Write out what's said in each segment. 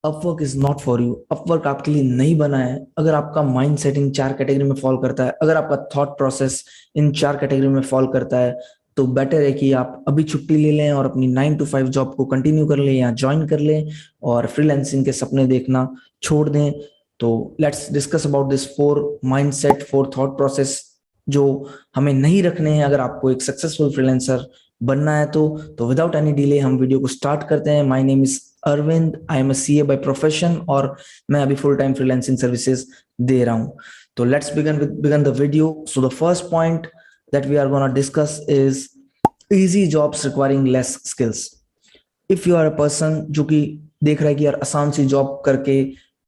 Upwork is not for you. Upwork आपके लिए नहीं बना है। अगर आपका माइंड सेट इन 4 कैटेगरी में फॉल करता है, अगर आपका थॉट प्रोसेस इन 4 कैटेगरी में फॉल करता है, तो बेटर है कि आप अभी छुट्टी ले लें और अपनी 9 to 5 जॉब को कंटिन्यू कर लें या ज्वाइन कर लें और फ्रीलांसिंग के सपने देखना छोड़ दें। तो let's discuss about this 4 mindset, 4 thought process जो हमें नहीं रखने हैं अगर आपको एक सक्सेसफुल फ्रीलांसर बनना है। तो विदाउट एनी डिले हम वीडियो को स्टार्ट करते हैं। My name is Arvind, I am a CA by profession और मैं अभी फुल टाइम फ्रीलांसिंग सर्विसेज दे रहा हूं। तो let's begin the video. So the first point that we are going to discuss is easy jobs requiring less skills. If you are a person जो कि देख रहा है कि यार आसान सी जॉब करके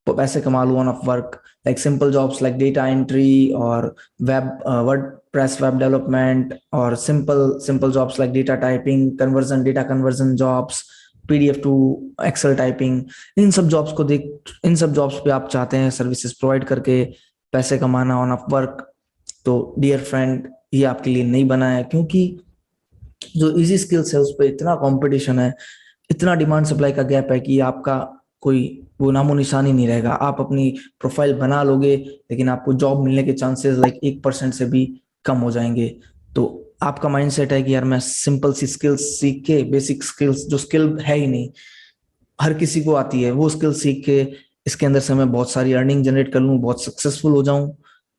पैसे कमा लूँ on work, like simple jobs like data entry or web WordPress web development or simple jobs like data typing, data conversion jobs, PDF to Excel typing, इन सब जॉब्स पे आप चाहते हैं सर्विसेज प्रोवाइड करके पैसे कमाना ऑन वर्क, तो dear friend ये आपके लिए नहीं बना है। क्योंकि जो इजी स्किल्स है उस पर इतना कंपटीशन है, इतना डिमांड सप्लाई का गैप है कि आपका कोई वो नामो निशान ही नहीं रहेगा। आप अपनी प्रोफाइल बना लोगे लेकिन आपको जॉब मिलने के चांसेस लाइक 1% से भी कम हो जाएंगे। तो आपका माइंडसेट है कि यार मैं सिंपल सी स्किल्स सीख के, बेसिक स्किल्स जो स्किल है ही नहीं, हर किसी को आती है, वो स्किल सीख के इसके अंदर से मैं बहुत सारी अर्निंग जनरेट कर लूँ, बहुत सक्सेसफुल हो जाऊं।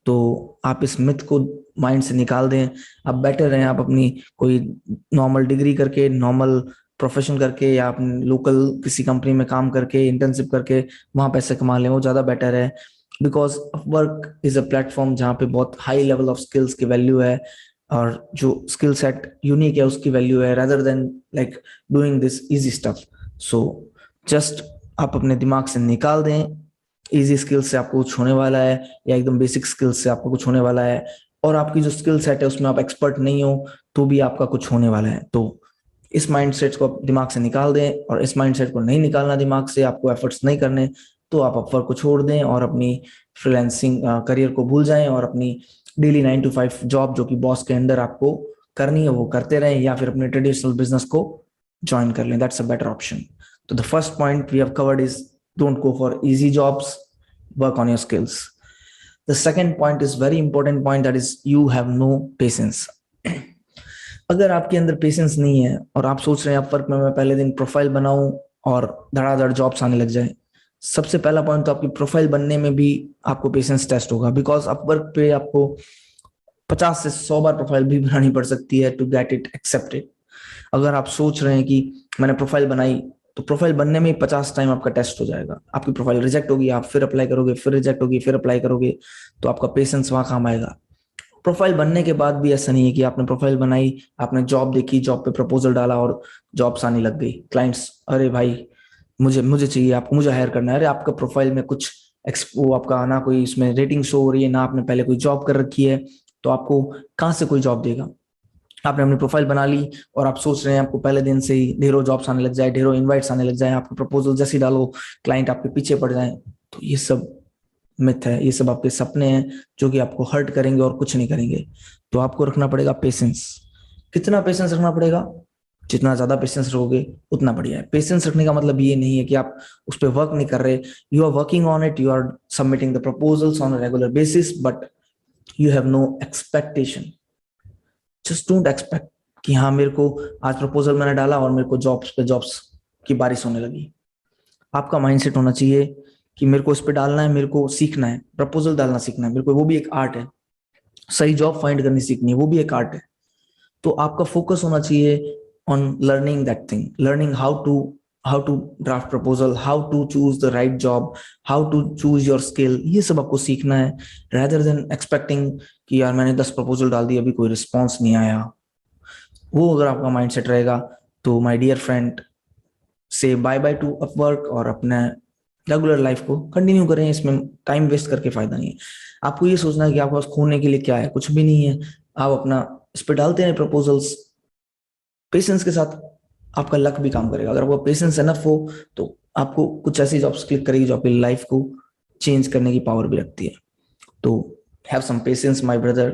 तो आप इस मिथ को माइंड से निकाल दें। आप बेटर हैं आप अपनी कोई नॉर्मल डिग्री करके, नॉर्मल प्रोफेशन करके या अपने लोकल किसी कंपनी में काम करके, इंटर्नशिप करके वहां पैसे कमा लें, वो ज्यादा बेटर है। Because work is a platform जहाँ पे बहुत हाई लेवल ऑफ स्किल्स की वैल्यू है और जो स्किल सेट यूनिक है उसकी वैल्यू है, rather than like doing this easy stuff. So just आप अपने दिमाग से निकाल दें इजी स्किल से आपको कुछ होने वाला है या एकदम बेसिक स्किल से आपको कुछ होने वाला है, और आपकी जो स्किल सेट है उसमें आप एक्सपर्ट नहीं हो तो भी आपका कुछ होने वाला है। तो इस माइंडसेट को दिमाग से निकाल दें, और इस माइंडसेट को नहीं निकालना दिमाग से, आपको एफर्ट्स नहीं करने, तो आप अपवर्क को छोड़ दें और अपनी फ्रीलांसिंग करियर को भूल जाएं और अपनी डेली 9 to 5 जॉब जो कि बॉस के अंडर आपको करनी है वो करते रहें, या फिर अपने ट्रेडिशनल बिजनेस को ज्वाइन कर लें। That's a better option. तो the first point we have covered is don't go for easy jobs, work on your skills. The second point is very important point, that is you have no patience. अगर आपके अंदर patience नहीं है और आप सोच रहे हैं अपवर्क में मैं पहले दिन प्रोफाइल बनाऊं और धड़ाधड़ जॉब्स आने लग जाए, सबसे पहला पॉइंट तो आपकी प्रोफाइल बनने में भी आपको पेशेंस टेस्ट होगा। बिकॉज अपवर्क पे आपको 50 से 100 बार प्रोफाइल भी बनानी पड़ सकती है टू गेट इट एक्सेप्टेड। अगर आप सोच रहे हैं कि मैंने प्रोफाइल बनाई, तो प्रोफाइल बनने में 50 टाइम आपका टेस्ट हो जाएगा, आपकी प्रोफाइल रिजेक्ट होगी, आप फिर अप्लाई करोगे, फिर रिजेक्ट होगी, फिर अप्लाई करोगे, तो आपका पेशेंस वहां काम आएगा। प्रोफाइल बनने के बाद भी ऐसा नहीं है कि आपने प्रोफाइल बनाई, आपने जॉब देखी, जॉब पे प्रपोजल डाला और जॉब्स आने लग गई, क्लाइंट्स अरे भाई मुझे मुझे चाहिए, आपको मुझे हायर करना है। अरे आपका प्रोफाइल में कुछ वो आपका ना कोई इसमें रेटिंग शो हो रही है, ना आपने पहले कोई जॉब कर रखी है, तो आपको कहाँ से कोई जॉब देगा। आपने अपनी प्रोफाइल बना ली और आप सोच रहे हैं आपको पहले दिन से ही ढेरों जॉब्स आने लग जाए, ढेरों इनवाइट्स आने लग जाए, आपको प्रपोजल जैसे ही डालो क्लाइंट आपके पीछे पड़ जाए, तो ये सब मिथ है, ये सब आपके सपने हैं जो कि आपको हर्ट करेंगे और कुछ नहीं करेंगे। तो आपको रखना पड़ेगा पेशेंस। कितना पेशेंस रखना पड़ेगा? जितना ज्यादा पेशेंस रखोगे उतना बढ़िया है। पेशेंस रखने का मतलब ये नहीं है कि आप उस पर वर्क नहीं कर रहे, you are working on it, you are submitting the proposals on a regular basis, but you have no expectation. Just don't expect कि हाँ मेरे को आज प्रपोजल मैंने डाला और मेरे को जॉब्स पे जॉब्स की बारिश होने लगी। आपका माइंडसेट होना चाहिए कि मेरे को इस पे डालना है, मेरे को सीखना है, प्रपोजल डालना सीखना है मेरे को, वो भी एक आर्ट है। सही जॉब फाइंड करनी सीखनी है, वो भी एक आर्ट है। तो आपका फोकस होना चाहिए on learning that thing, learning how to draft proposal, how to choose the right job, how to choose your skill, ये सब आपको सीखना है, rather देन एक्सपेक्टिंग कि यार मैंने 10 प्रपोजल डाल दी अभी कोई रिस्पॉन्स नहीं आया। वो अगर आपका माइंडसेट रहेगा तो माय डियर फ्रेंड से बाय बाय टू अपवर्क और अपने रेगुलर लाइफ को कंटिन्यू करें। इसमें टाइम वेस्ट करके फायदा नहीं है। आपको ये सोचना है कि आपके पास खोने के लिए क्या है, कुछ भी नहीं है। आप अपना इस पे डालते हैं प्रपोजल्स, पेशेंस के साथ आपका लक भी काम करेगा। अगर आपका पेशेंस एनफ हो तो आपको कुछ ऐसी जॉब्स क्लिक करेगी जो आपकी लाइफ को चेंज करने की पावर भी रखती है। तो have some patience my brother.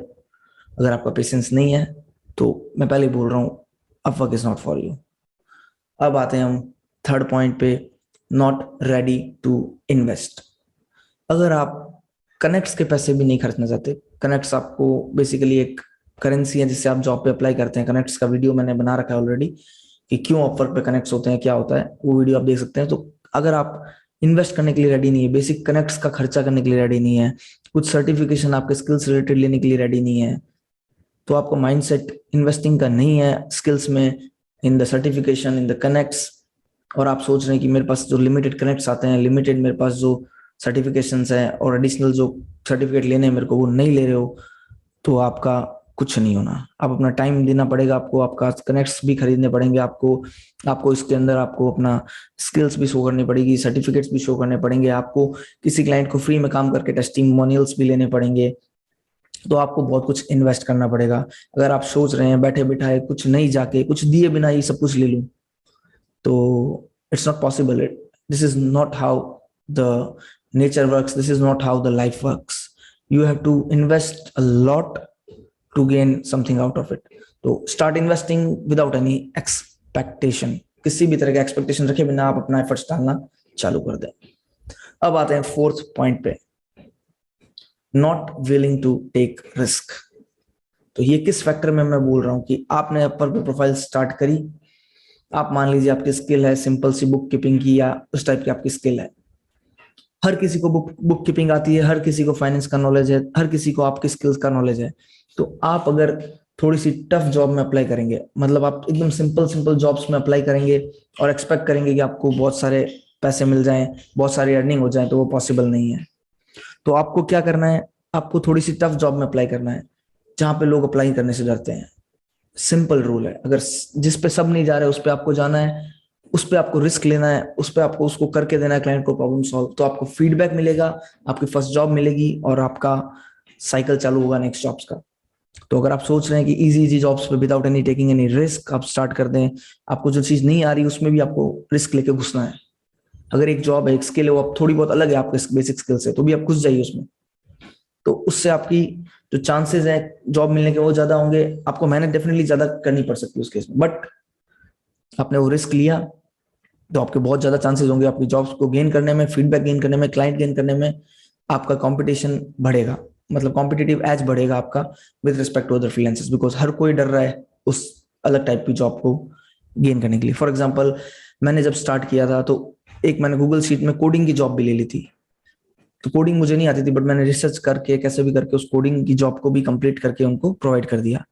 अगर आपका पेशेंस नहीं है तो मैं पहले बोल रहा हूँ Upwork is not for you. अब आते हैं हम थर्ड पॉइंट पे, नॉट रेडी टू इन्वेस्ट। अगर आप कनेक्ट्स के पैसे भी नहीं खर्चना चाहते, कनेक्ट्स आपको बेसिकली एक करेंसी है जिससे आप जॉब पे अप्लाई करते हैं। कनेक्ट्स का वीडियो मैंने बना रखा है ऑलरेडी कि क्यों अपवर्क पे कनेक्ट्स होते हैं, क्या होता है, वो वीडियो आप देख सकते हैं। तो अगर आप इन्वेस्ट करने के लिए रेडी नहीं है, बेसिक कनेक्ट्स का खर्चा करने के लिए रेडी नहीं है, कुछ सर्टिफिकेशन आपके स्किल्स रिलेटेड लेने के लिए रेडी नहीं है, तो आपका माइंडसेट इन्वेस्टिंग का नहीं है स्किल्स में, in the certification, in the connects, और आप सोच रहे हैं कि मेरे पास जो लिमिटेड कनेक्ट्स आते हैं, लिमिटेड मेरे पास जो सर्टिफिकेशंस हैं और एडिशनल जो सर्टिफिकेट लेने हैं मेरे को वो नहीं ले रहे हो, तो आपका कुछ नहीं होना। आप अपना टाइम देना पड़ेगा, आपको आपका कनेक्ट्स भी खरीदने पड़ेंगे, आपको इसके अंदर आपको अपना स्किल्स भी शो करनी पड़ेगी, सर्टिफिकेट्स भी शो करने पड़ेंगे, आपको किसी क्लाइंट को फ्री में काम करके टेस्टिमोनियल्स भी लेने पड़ेंगे। तो आपको बहुत कुछ इन्वेस्ट करना पड़ेगा। अगर आप सोच रहे हैं बैठे बिठाए कुछ नहीं जाके कुछ दिए बिना ही सब कुछ ले लूं, तो it's not possible. This is not how the nature works, this is not how the life works. You have to invest a lot to gain something out of it. तो start investing without any expectation, किसी भी तरह का expectation रखे बिना आप अपना efforts डालना चालू कर दें। अब आते हैं फोर्थ पॉइंट पे, not willing to take risk. तो ये किस फैक्टर में मैं बोल रहा हूं कि आपने अपवर्क पे प्रोफाइल स्टार्ट करी, आप मान लीजिए आपकी स्किल है सिंपल सी बुक कीपिंग की या उस टाइप की आपकी स्किल है। हर किसी को बुक कीपिंग आती है, हर किसी को फाइनेंस का नॉलेज है, हर किसी को आपकी स्किल्स का नॉलेज है। तो आप अगर थोड़ी सी टफ जॉब में अप्लाई करेंगे, मतलब आप एकदम सिंपल जॉब्स में अप्लाई करेंगे और एक्सपेक्ट करेंगे कि आपको बहुत सारे पैसे मिल जाएं, बहुत सारी अर्निंग हो जाए, तो वो पॉसिबल नहीं है। तो आपको क्या करना है, आपको थोड़ी सी टफ जॉब में अप्लाई करना है जहां पे लोग अप्लाई करने से डरते हैं। सिंपल रूल है, अगर जिस पे सब नहीं जा रहे उस पे आपको जाना है, उस पे आपको रिस्क लेना है, उस पे आपको उसको करके देना है क्लाइंट को प्रॉब्लम सॉल्व। तो आपको फीडबैक मिलेगा, आपकी फर्स्ट जॉब मिलेगी और आपका साइकिल चालू होगा नेक्स्ट जॉब्स का। तो अगर आप सोच रहे हैं कि इजी जॉब्स पे without any taking any risk आप स्टार्ट कर दें, आपको जो चीज नहीं आ रही उसमें भी आपको रिस्क लेके घुसना है। अगर एक जॉब है, एक स्किल है, वो थोड़ी बहुत अलग है आपके बेसिक स्किल से, तो भी आप घुस जाइए उसमें। तो उससे आपकी जो चांसेस है जॉब मिलने के वो ज्यादा होंगे, आपको मेहनत डेफिनेटली ज्यादा करनी पड़ सकती है उस केस में, बट आपने वो रिस्क लिया तो आपके बहुत ज्यादा चांसेस होंगे आपकी जॉब्स को गेन करने में, फीडबैक गेन करने में, क्लाइंट गेन करने में। आपका कंपटीशन बढ़ेगा, मतलब कॉम्पिटिटिव एज बढ़ेगा आपका with respect to other freelancers, because हर कोई डर रहा है उस अलग टाइप की जॉब को गेन करने के लिए। फॉर एग्जाम्पल, मैंने जब स्टार्ट किया था तो एक मैंने गूगल शीट में कोडिंग की जॉब भी ले ली थी। तो कोडिंग मुझे नहीं आती थी, बट मैंने रिसर्च करके कैसे भी करके उस कोडिंग की जॉब को भी कंप्लीट करके उनको प्रोवाइड कर दिया।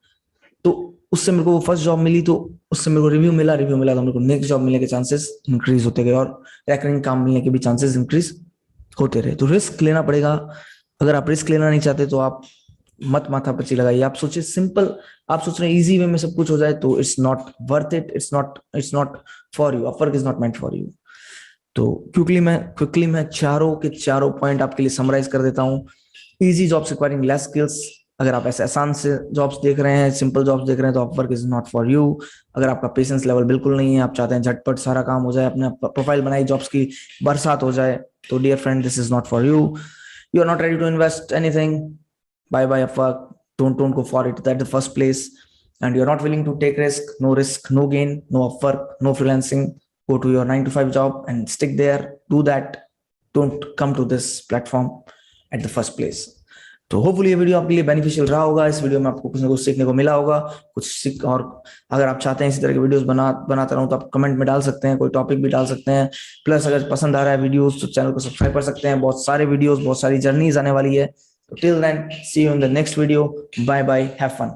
तो उससे मेरे को वो फर्स्ट जॉब मिली, तो उससे मेरे को रिव्यू मिला तो मेरे को नेक्स्ट जॉब मिलने के चांसेस इंक्रीज होते गए और रैकरिंग काम मिलने के भी चांसेस इंक्रीज होते रहे। तो रिस्क लेना पड़ेगा। अगर आप रिस्क लेना नहीं चाहते तो आप मत माथा पच्ची लगाइए। आप सोचिए सिंपल, आप सोच रहे हैं इजी वे में सब कुछ हो जाए, तो it's not worth it, it's not for you, Upwork is not meant for you. तो क्विकली मैं चारों के चारों पॉइंट आपके लिए समराइज कर देता हूँ। Easy jobs requiring less skills, अगर आप ऐसे आसान से जॉब्स देख रहे हैं, सिंपल जॉब्स देख रहे हैं, तो Upwork is not for you. अगर आपका पेशेंस लेवल बिल्कुल नहीं है, आप चाहते हैं झटपट सारा काम हो जाए, अपने प्रोफाइल बनाई, जॉब्स की बरसात हो जाए, तो dear friend this is not for you. You are not ready to invest anything, bye bye Upwork, don't go for it at the first place. And you're not willing to take risk, no gain, no upwork, no freelancing. Go to your 9 to 5 job and stick there. Do that. Don't come to this platform at the first place. तो hopefully ये video आपके लिए beneficial रहा होगा। इस video में आपको कुछ ना कुछ सीखने को मिला होगा, कुछ सीख। और अगर आप चाहते हैं इसी तरह के वीडियोस बनाता रहूं, तो आप कमेंट में डाल सकते हैं, कोई टॉपिक भी डाल सकते हैं। प्लस अगर पसंद आ रहा है वीडियोस तो चैनल को सब्सक्राइब कर सकते हैं। बहुत सारे वीडियोस, बहुत सारी जर्नीज आने वाली है। So till then, see you in the next video. Bye bye. Have fun.